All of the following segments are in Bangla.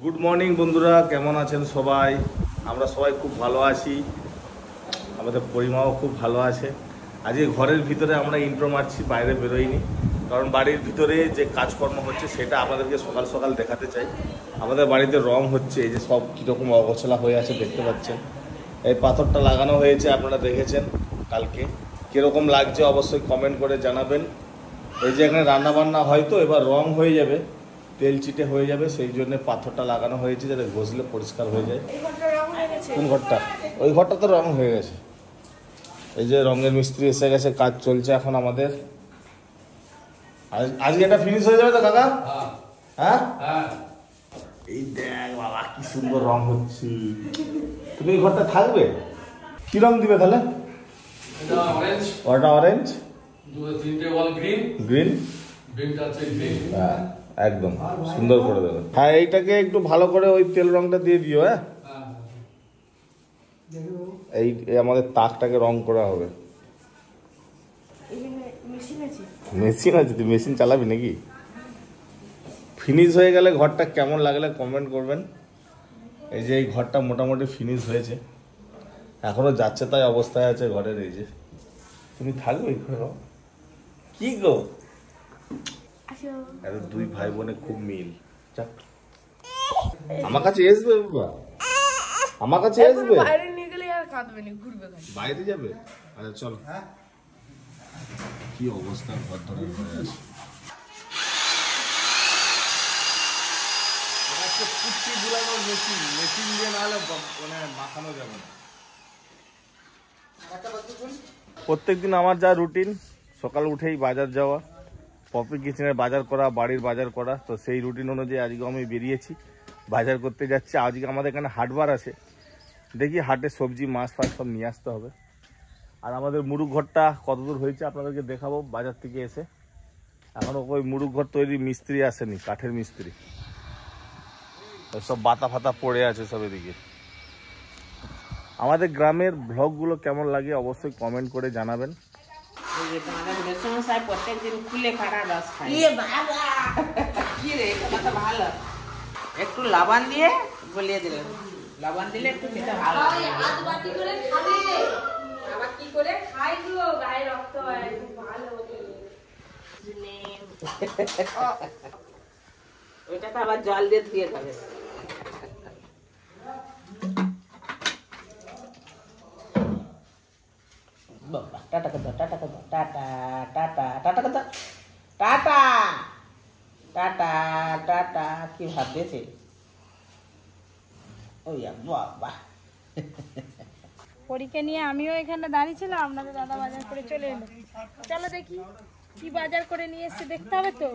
গুড মর্নিং বন্ধুরা, কেমন আছেন সবাই? আমরা সবাই খুব ভালো আছি, আমাদের পরিমাও খুব ভালো আছে। আজকে ঘরের ভিতরে আমরা ইন্ট্রো মারছি, বাইরে বেরোইনি, কারণ বাড়ির ভিতরে যে কাজকর্ম হচ্ছে সেটা আপনাদেরকে সকাল সকাল দেখাতে চাই। আমাদের বাড়িতে রং হচ্ছে, এই যে সব কীরকম অগোছলা হয়ে আছে দেখতে পাচ্ছেন। এই পাথরটা লাগানো হয়েছে, আপনারা দেখেছেন কালকে। কীরকম লাগছে অবশ্যই কমেন্ট করে জানাবেন। এই যে এখানে রান্নাবান্না হয়তো এবার রং হয়ে যাবে, তেল চিটে হয়ে যাবে, সেই জন্য পাথরটা লাগানো হয়েছে যাতে ঘষলে পরিষ্কার হয়ে যায়। কোন ঘরটা? ওই ঘরটা তো রং হয়ে গেছে। এই যে রঙের মিস্ত্রি এসে গেছে, কাজ চলছে এখন আমাদের। আজকে এটা ফিনিশ হয়ে যাবে তো কাকা? হ্যাঁ, এই দেখ বাবা কি সুন্দর রং হচ্ছে। তুমি এই ঘরটা থাকবে? কি রং দিবে তাহলে? ওটা অরেঞ্জ, গ্রিন, হ্যাঁ একদম সুন্দর করে দেবে। হ্যাঁ এইটাকে একটু ভালো করে ওই তেল রংটা দিয়ে দিও। হ্যাঁ, এই আমাদের তাকটাকে রং করা হবে। মেশিন আছে? তুই মেশিন চালাবি নাকি? ফিনিশ হয়ে গেলে ঘরটা কেমন লাগলে কমেন্ট করবেন। এই যে এই ঘরটা মোটামুটি ফিনিশ হয়েছে, এখনো যাচ্ছে তাই অবস্থায় আছে ঘরের। এই যে তুমি থাকবে কি গো? দুই ভাই বোনে খুব মিল। আমার কাছে আসবে বাবা, আমার কাছে আসবে। বাইরে নিয়ে গেলে আর কাঁদবে না, ঘুরবে। বাইরে যাবে? আচ্ছা চলো। কি অবস্থা ঘর ধরে হয়ে আছে। কুচি বুলানোর মেশিন, মেশিন দিয়ে না হলে মানে মাখানো যাবে না। প্রত্যেকদিন আমার যা রুটিন, সকাল উঠেই বাজার যাওয়া, পপি কিচেনের বাজার করা, বাড়ির বাজার করা। তো সেই রুটিন অনুযায়ী আজকে আমি বেরিয়েছি, বাজার করতে যাচ্ছি। আজকে আমাদের এখানে হাটবার আছে, দেখি হাটে সবজি মাছ ফাছ সব নিয়ে আসতে হবে। আর আমাদের মুরুগ ঘরটা কতদূর হয়েছে আপনাদেরকে দেখাবো বাজার থেকে এসে। এখনও ওই মুরুগ ঘর তৈরি মিস্ত্রি আসেনি, কাঠের মিস্ত্রি। সব বাতা ফাতা পড়ে আছে সব এদিকে। আমাদের গ্রামের ব্লগগুলো কেমন লাগে অবশ্যই কমেন্ট করে জানাবেন। একটু লবণ দিয়ে গলিয়ে দিলেন, লবণ দিলে একটু খেতে ভালো লাগে। ওইটাকে আবার জল দিয়ে ধুয়ে খাবে। টাটা কথা, টাটা কথা, টাটা টাটা টাটা কথা, টাটা টাটা টাটা। কি ভাবতেছে? ওই বাবা, পরীক্ষা নিয়ে আমিও এখানে দাঁড়িয়ে ছিলাম, আপনাদের দাদা বাজার করে চলে এলো। চলো দেখি কি বাজার করে নিয়ে এসছে, দেখতে হবে তো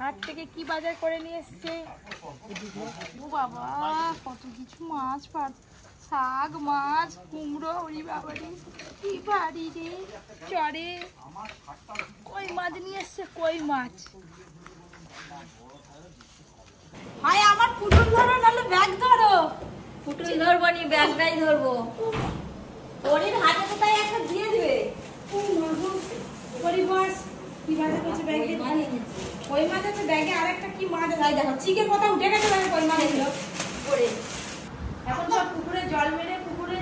হাট থেকে কি বাজার করে নিয়ে এসছে। ও বাবা কত কিছু মাছ ফাছ, শাক মাছ, কুমড়ো, ওরি বাবারি কি বাড়ি রে চরে। কই মাছ নিয়ে এসছে, কই মাছ। ভাই আমার পুটুল ধরো, নাহলে ব্যাগ ধরো। পুটুল ধরবো নি, ব্যাগটাই ধরবো। ওরির হাতে তো তাই একটা দিয়ে দিবে। ওরি মাছ কি বাজার করছে ব্যাগে? কই মাছ আছে ব্যাগে, আরেকটা কি মাছ আছে দেখো। চিকের কথা উঠে গেছে, কই মাছ ছিল পরে। এখন সব পুকুরে জল মেরে পুকুরে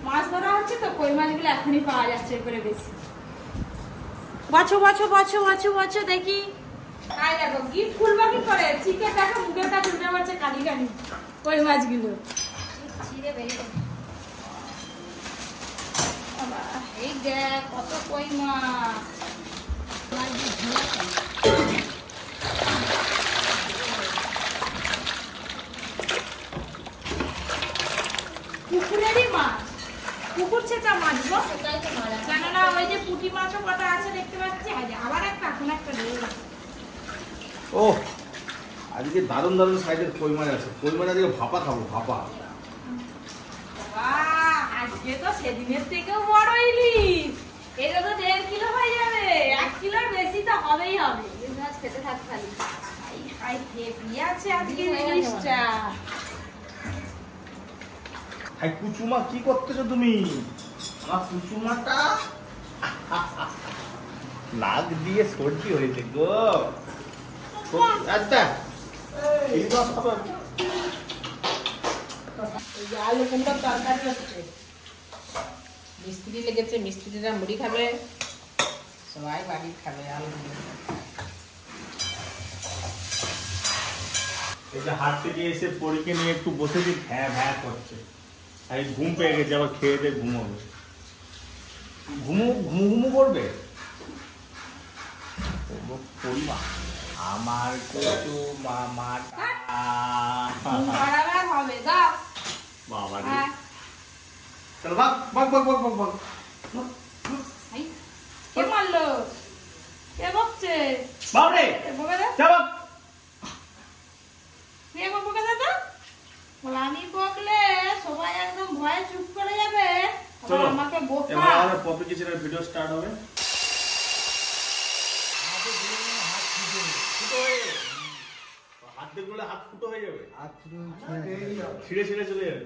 মাছ ধরা হচ্ছে, তো কই মাছগুলো এখনই পাওয়া যাচ্ছে করে বেশি। বাছো বাছো বাছো বাছো বাছো দেখি। আয় দেখো কি ফুলবা কি করে, চিকেন দেখো মুখেটা ঢুকে পড়ছে কালি কালি কই মাছগুলো। ছিঁড়ে বেরিয়ে এই দেখ কত কই মাছ। পুকুরেরই মাছ, পুকুর ছেঁচা মাছ গো। কেননা ওই যে পুঁটি মাছও কটা আছে দেখতে পাচ্ছি, আবার একটা এখন একটা রয়ে গেছে। ও আজকে দারুণ দারুণ সাইজের কই মাছ আছে। কই মাছ আজকে ভাপা খাবো, ভাপা। আজকে তো সেদিনের থেকেও বড় ইলিশ। এটা তো 1.5 কিলো হয়ে যাবে, 1 কিলোর বেশি তো হবেই হবে। মাছ খেতে থাক খালি। আই হেভি আছে আজকে ইলিশটা। হাই কুচুমা কি করতেছো তুমি? আমার কুচুমাটা নাক দিয়ে সর্দি হয়েছে গো। আচ্ছা এই মাছ খাবে? এই যে আলু কুমড়োর তরকারি হচ্ছে। মিস্ত্রি লেগেছে, মিস্ত্রিরা মুড়ি খাবে, সবাই বাড়ি খাবে আলু কুমড়ো। এই যে হাট থেকে এসে পরীকে নিয়ে একটু বসেছি, ভ্যা ভ্যা করছে। এই ঘুম পেয়ে গেছে, আবার খেয়ে দিয়ে ঘুমোবে। ঘুমু করবে পরিমা আমার কিছু মামার হবে দাও বাবা রে। চল ভাগ ভাগ ভাগ ভাগ ভাগ ভাগ। কে মারলো? কে বকছে? বাবরে বকে দে, চল কে বকে দে তো? বলে আমি বকলে সবাই একদম ভয়ে চুপ করে যাবে, চলো আমাকে বোকা। এবার আমাদের পপি কিচেনের ভিডিও স্টার্ট হবে। হাত দেখলে হাত ফুটো হয়ে যাবে, ছিঁড়ে ছিঁড়ে চলে যাবে।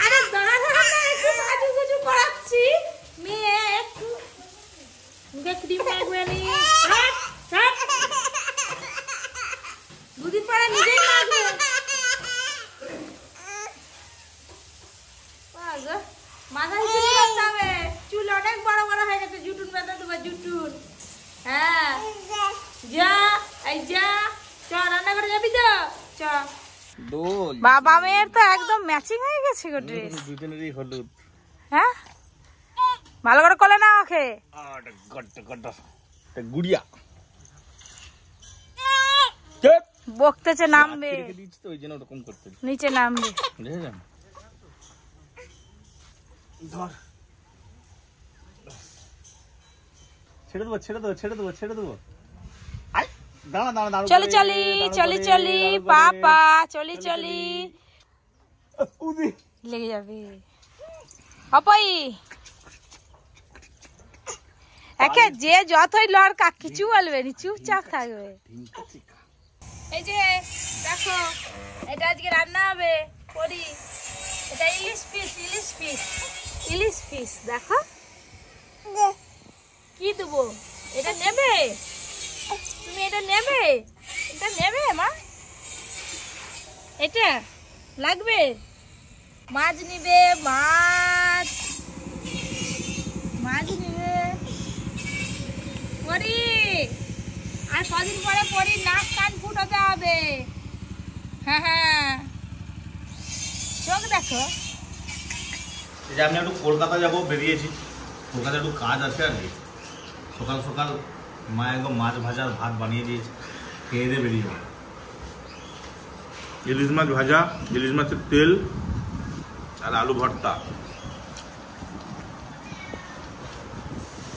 আরে দাঁড়া দাঁড়া না, একটু সাজুগুজু করাচ্ছি। মেয়ে একটু মুখে ক্রিম লাগবে নি। দুদিন পরে নিজেই লাগবে। মাথায় চুল কাটতে হবে, চুল অনেক বড় বড় হয়ে গেছে, জুটুন বেঁধে দেবো জুটুন। হ্যাঁ যা, এই যা, চ রান্না করে যাবি তো চ। বাবা মেয়ের তো একদম ম্যাচিং হয়ে গেছে গো ড্রেস। দুজনেরই হলুদ। হ্যাঁ ভালো করে কোলে না ওকে। গুড়িয়া বকতেছে নামবে, তো ওই জন্য ওরকম করতে নিচে নামবে। বুঝেছেন? ধর ছেড়ে দেবো ছেড়ে দেবো ছেড়ে দেবো ছেড়ে দেবো। দাঁড়া দাঁড়া দাঁড়া, চলি চলি চলি চলি পাপা, চলি চলি। লেগে যাবে অপই। একে যে যতই লড়কা কিছু বলবে নি, চুপচাপ থাকবে। এই যে দেখো, এটা আজকে রান্না হবে করি। এটা ইলিশ পিস, ইলিশ পিস, ইলিশ পিস। দেখো কি দেবো, এটা নেবে তুমি? এটা নেবে? এটা নেবে মা? এটা লাগবে? মাছ নিবে, মাছ মাছ নিবে। পরি আর কদিন পরে পরি নাক কান ফুটাতে হবে। হ্যাঁ হ্যাঁ চোখ দেখো। এই যে আমি একটু কলকাতা যাবো, বেরিয়েছি। কলকাতা একটু কাজ আছে আর কি। সকাল সকাল মা একদম মাছ ভাজার ভাত বানিয়ে দিয়েছে, খেয়ে দিয়ে বেরিয়ে যাবো। ইলিশ মাছ ভাজা, ইলিশ মাছের তেল আর আলু ভর্তা।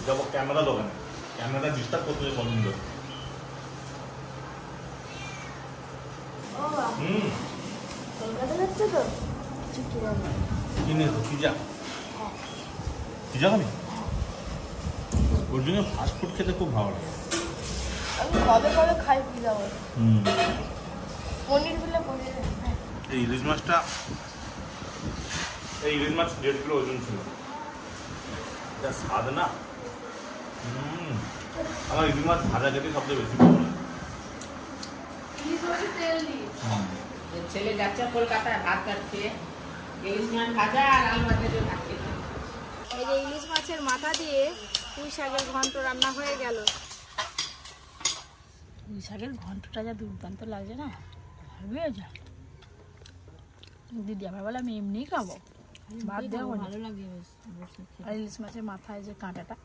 যাবো ক্যামেরা দোকানে, ক্যামেরা ডিস্টার্ব করতে পছন্দ। কলকাতা যাচ্ছে তো কিনে পিজা, পিজা খাবি? ওর জন্য ফাস্টফুড খেতে খুব ভালো লাগে। আমি কবে কবে খাই পিজা, পনির গুলো পনির। এই ইলিশ মাছটা, এই ইলিশ মাছ 1.5 কিলো ওজন ছিল। এটা স্বাদ না। আমার ইলিশ মাছ ভাজা খেতে সবচেয়ে বেশি ভালো লাগে। ছেলে যাচ্ছে কলকাতায় ভাত কাটতে, ইলিশ মাছ ভাজা আর আলু ভাজা দিয়ে ভাত খেতে। এই যে ইলিশ মাছের মাথা দিয়ে পুঁই শাকের ঘন্ট রান্না হয়ে গেল। পুঁই শাকের ঘন্টটা যা দুর্দান্ত লাগছে না, ভালো যা। দিদি আবার বলে আমি এমনি খাবো, ভাত দেওয়া ভালো লাগে। আর ইলিশ মাছের মাথায় যে কাঁটাটা,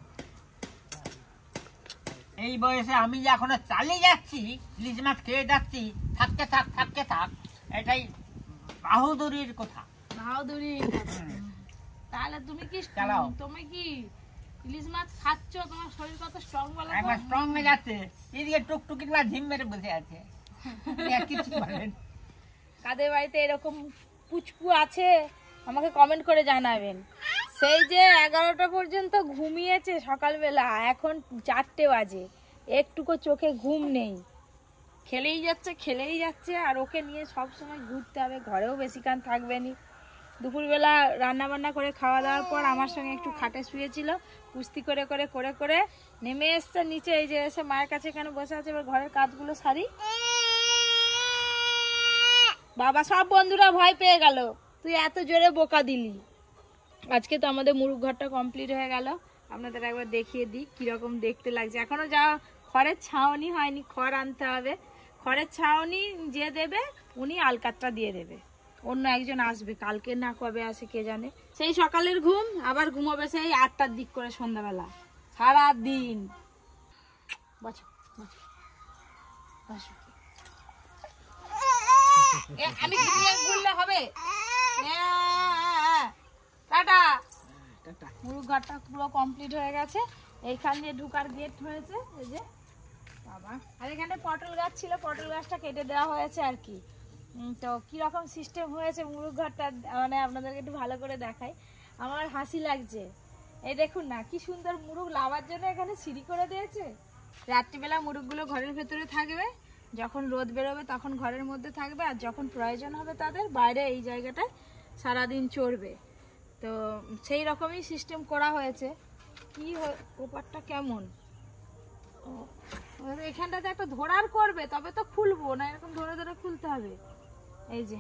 এই বয়সে আমি যে এখনো চালিয়ে যাচ্ছি, ইলিশ মাছ খেয়ে যাচ্ছি, থাকতে থাক থাকতে থাক, এটাই বাহুদুরির কথা। বাহাদুরি। তাহলে তুমি কি চালাও। তুমি কি ইলিশ মাছ খাচ্ছ, তোমার শরীর কত স্ট্রং বলো তো? একবার স্ট্রং হয়ে যাচ্ছে, এদিকে টুকটুকির মা ঝিম মেরে বসে আছে। কিছু বলেন। কাদের বাড়িতে এরকম পুচকু আছে আমাকে কমেন্ট করে জানাবেন। সেই যে 11টা পর্যন্ত ঘুমিয়েছে সকালবেলা, এখন 4টে বাজে, একটুকু চোখে ঘুম নেই, খেলেই যাচ্ছে। আর ওকে নিয়ে সব সময় ঘুরতে হবে, ঘরেও বেশিক্ষণ থাকবে নি। দুপুরবেলা রান্না বান্না করে খাওয়া দাওয়ার পর আমার সঙ্গে একটু খাটে শুয়েছিল, কুস্তি করে করে করে করে নেমে এসছে নিচে। এই যে এসে মায়ের কাছে এখানে বসে আছে, এবার ঘরের কাজগুলো সারি। বাবা সব বন্ধুরা ভয় পেয়ে গেল, তুই এত জোরে বোকা দিলি। আজকে তো আমাদের মুরগ ঘরটা কমপ্লিট হয়ে গেল, আপনাদের একবার দেখিয়ে দিই কিরকম দেখতে লাগছে। এখনো যা খড়ের ছাউনি হয়নি, খড় আনতে হবে। খড়ের ছাউনি যে দেবে উনি আলকাতটা দিয়ে দেবে, অন্য একজন আসবে, কালকে না কবে আসে কে জানে। সেই সকালের ঘুম, আবার ঘুমাবে সেই 8টার দিক করে সন্ধ্যাবেলা, সারা দিন। বসো বসো বসো। আমি ঘুরলে হবে। টাটা। মুরগ ঘরটা পুরো কমপ্লিট হয়ে গেছে। এইখান দিয়ে ঢুকার গেট হয়েছে, এই যে বাবা। আর এখানে পটল গাছ ছিল, পটল গাছটা কেটে দেওয়া হয়েছে আর কি। তো কিরকম সিস্টেম হয়েছে মুরগ ঘরটা, মানে আপনাদেরকে একটু ভালো করে দেখাই। আমার হাসি লাগছে, এই দেখুন না কি সুন্দর মুরগ লাভার জন্য এখানে সিঁড়ি করে দিয়েছে। রাত্রিবেলা মুরগগুলো ঘরের ভেতরে থাকবে, যখন রোদ বেরোবে তখন ঘরের মধ্যে থাকবে, আর যখন প্রয়োজন হবে তাদের বাইরে এই জায়গাটায় সারাদিন চড়বে। তো সেই রকমই সিস্টেম করা হয়েছে। কি ওপারটা কেমন, এখানটাতে একটা ধরার করবে তবে তো খুলবো না, এরকম ধরে ধরে খুলতে হবে। এই যে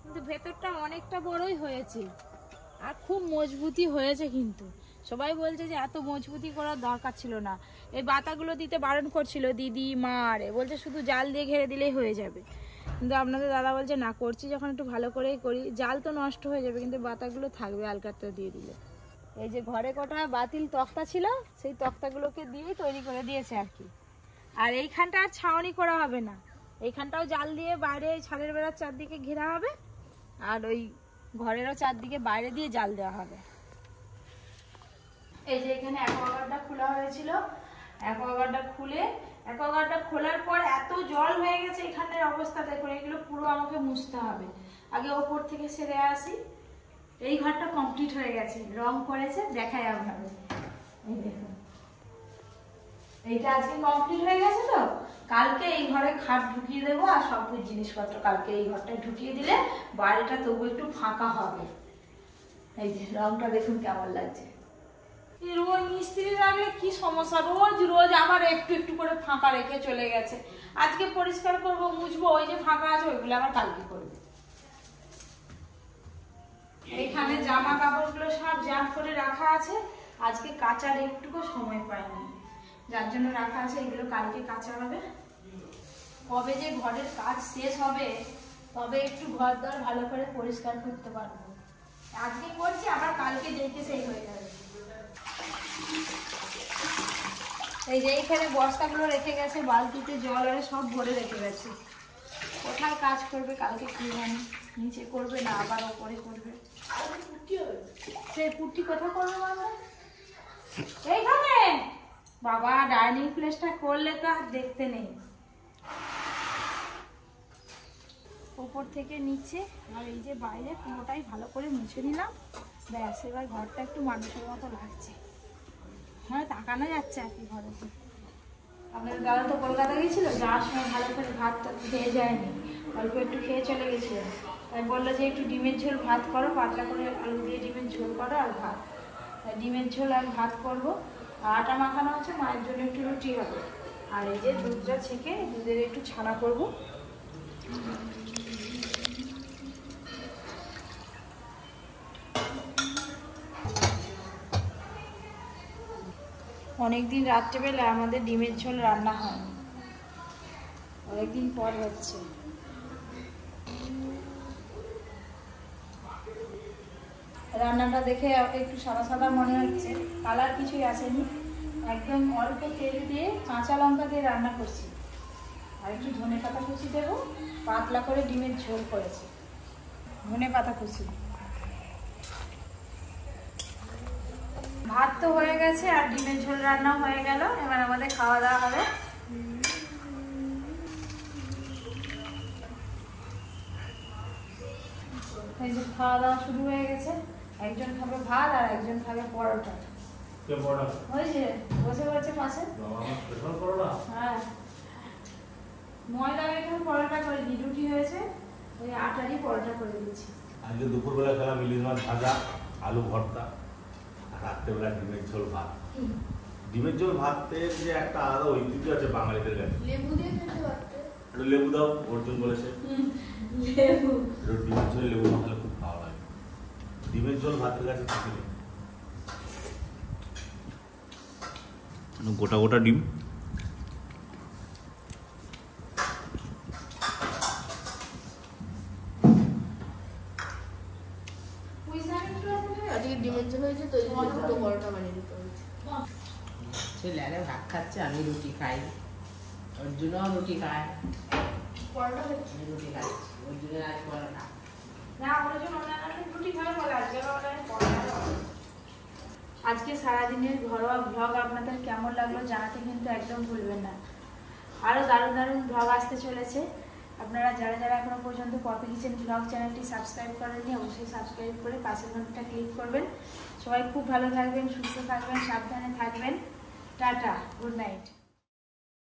কিন্তু ভেতরটা অনেকটা বড়ই হয়েছে আর খুব মজবুতি হয়েছে, কিন্তু সবাই বলছে যে এত মজবুতি করার দরকার ছিল না। এই বাতাগুলো দিতে বারণ করছিল দিদি মারে, বলছে শুধু জাল দিয়ে ঘিরে দিলেই হয়ে যাবে। কিন্তু আপনাদের দাদা বলছে না, করছি যখন একটু ভালো করেই করি, জাল তো নষ্ট হয়ে যাবে কিন্তু বাতাগুলো থাকবে আলকাতটা দিয়ে দিলে। এই যে ঘরে কটা বাতিল তক্তা ছিল সেই তক্তাগুলোকে দিয়েই তৈরি করে দিয়েছে আর কি। আর এইখানটা আর ছাউনি করা হবে না, এইখানটাও জাল দিয়ে বাইরে ছাদের বেড়ার চারদিকে ঘেরা হবে, আর ওই ঘরেরও চারদিকে বাইরে দিয়ে জাল দেওয়া হবে। এই যে এখানে অ্যাকোয়াগার্ডটা খোলা হয়েছিল, অ্যাকোয়াগার্ডটা খোলার পর এত জল হয়ে গেছে এখানের অবস্থা দেখুন। এগুলো পুরো আমাকে মুছতে হবে, আগে ওপর থেকে সেরে আসি। এই ঘরটা কমপ্লিট হয়ে গেছে, রং করেছে, দেখাই আপনাদের। এই দেখুন এইটা আজকে কমপ্লিট হয়ে গেছে। তো কালকে এই ঘরে খাট ঢুকিয়ে দেবো আর সব জিনিসপত্র কালকে এই ঘরটায় ঢুকিয়ে দিলে বাড়িটা তবু একটু ফাঁকা হবে। এই যে রংটা দেখুন কেমন লাগছে। রোজ মিস্ত্রি রাখলে কি সমস্যা, রোজ রোজ আবার একটু একটু করে ফাঁকা রেখে চলে গেছে। আজকে পরিষ্কার করবো, মুছবো, ওই যে ফাঁকা আছে ওইগুলো আবার কালকে করবো। এইখানে জামা কাপড়গুলো সব জ্যাম করে রাখা আছে, আজকে কাচার একটুকু সময় পাইনি, যার জন্য রাখা আছে। এগুলো কালকে কাচা হবে। কবে যে ঘরের কাজ শেষ হবে তবে একটু ঘর দর ভালো করে পরিষ্কার করতে পারবো। আজকে করছি আবার কালকে দেখে সেই হয়ে যাবে। এই যে এইখানে বস্তাগুলো রেখে গেছে, বালতিতে জল আর সব ভরে রেখে গেছে। কোথায় কাজ করবে কালকে কি জানি, নিচে করবে না আবার ওপরে করবে। সেই পুট্টি কোথায় করবে বাবা? এইখানে বাবা ডাইনিং প্লেসটা করলে তো আর দেখতে নেই। উপর থেকে নিচে আর এই যে বাইরে পুরোটাই ভালো করে মুছে নিলাম, ব্যাস। এবার ঘরটা একটু মানুষের মতো লাগছে, হ্যাঁ তাকানো যাচ্ছে আর কি ঘরে। আপনাদের দাদা তো কলকাতা গেছিল, যাওয়ার সময় ভালো করে ভাতটা খেয়ে যায়নি, অল্প একটু খেয়ে চলে গেছিল। তাই বললো যে একটু ডিমের ঝোল ভাত করো, পাতলা করে আলু দিয়ে ডিমের ঝোল করো আর ভাত। তাই ডিমের ঝোল আর ভাত করবো। আর আটা মাখানো আছে, মায়ের জন্য একটু রুটি হবে। আর এই যে দুধটা ছেঁকে দুধের একটু ছানা করবো। অনেকদিন রাত্রেবেলা আমাদের ডিমের ঝোল রান্না হয়নি, অনেকদিন পর হচ্ছে। রান্নাটা দেখে একটু সাদা সাদা মনে হচ্ছে, কালার কিছুই আসেনি, একদম অল্প তেল দিয়ে কাঁচা লঙ্কা দিয়ে রান্না করছি। আর একটু ধনে পাতা কুচি দেবো, পাতলা করে ডিমের ঝোল করেছি, ধনে পাতা কুচি। ভাত তো হয়ে গেছে আর ডিমের ঝোল রান্না হয়ে গেল, এবার আমাদের খাওয়া দাওয়া হবে। এই যে খাওয়া দাওয়া শুরু হয়ে গেছে, একজন খাবে ভাত আর একজন খাবে পরোটা। ওই যে বসে বসে পাশে। হ্যাঁ ময়দা মেখে পরোটা করে দিই, রুটি হয়েছে ওই আটারই পরোটা করে দিচ্ছি। আজকে দুপুরবেলা খেলাম ইলিশ মাছ ভাজা, আলু ভর্তা, আর রাত্রেবেলা ডিমের ঝোল ভাত। ডিমের ঝোল ভাতের যে একটা আলাদা ঐতিহ্য আছে বাঙালিদের কাছে। লেবু দিয়ে খেতে পারতে। একটু লেবু দাও, অর্জুন বলেছে লেবু একটু ডিমের ঝোল লেবু মাখালে খুব ভালো লাগে। ডিমের ঝোল ভাতের কাছে থাকে না। গোটা গোটা ডিম, আজকে ডিমের ঝোল হয়েছে তো দুটো পরোটা বানিয়ে দিতে হয়েছে। ছেলে আরে ভাত খাচ্ছে, আমি রুটি খাই, অর্জুনও রুটি খায়, পরোটা হয়েছে আমি রুটি খাচ্ছি, অর্জুনের আজ পরোটা। না, ওর জন্য অন্যান্য রুটি খাওয়া বলে আজকে ওটা পরোটা। আজকে সারাদিনের ঘরোয়া ভ্লগ আপনাদের কেমন লাগলো জানাতে কিন্তু একদম ভুলবেন না। আরও দারুণ দারুণ ভ্লগ আসতে চলেছে। আপনারা যারা যারা এখনো পর্যন্ত পপি কিচেন ভ্লগ চ্যানেলটি সাবস্ক্রাইব করেননি অবশ্যই সাবস্ক্রাইব করে পাশের ঘন্টাটা ক্লিক করবেন। সবাই খুব ভালো থাকবেন, সুস্থ থাকবেন, সাবধানে থাকবেন। Tata, good night.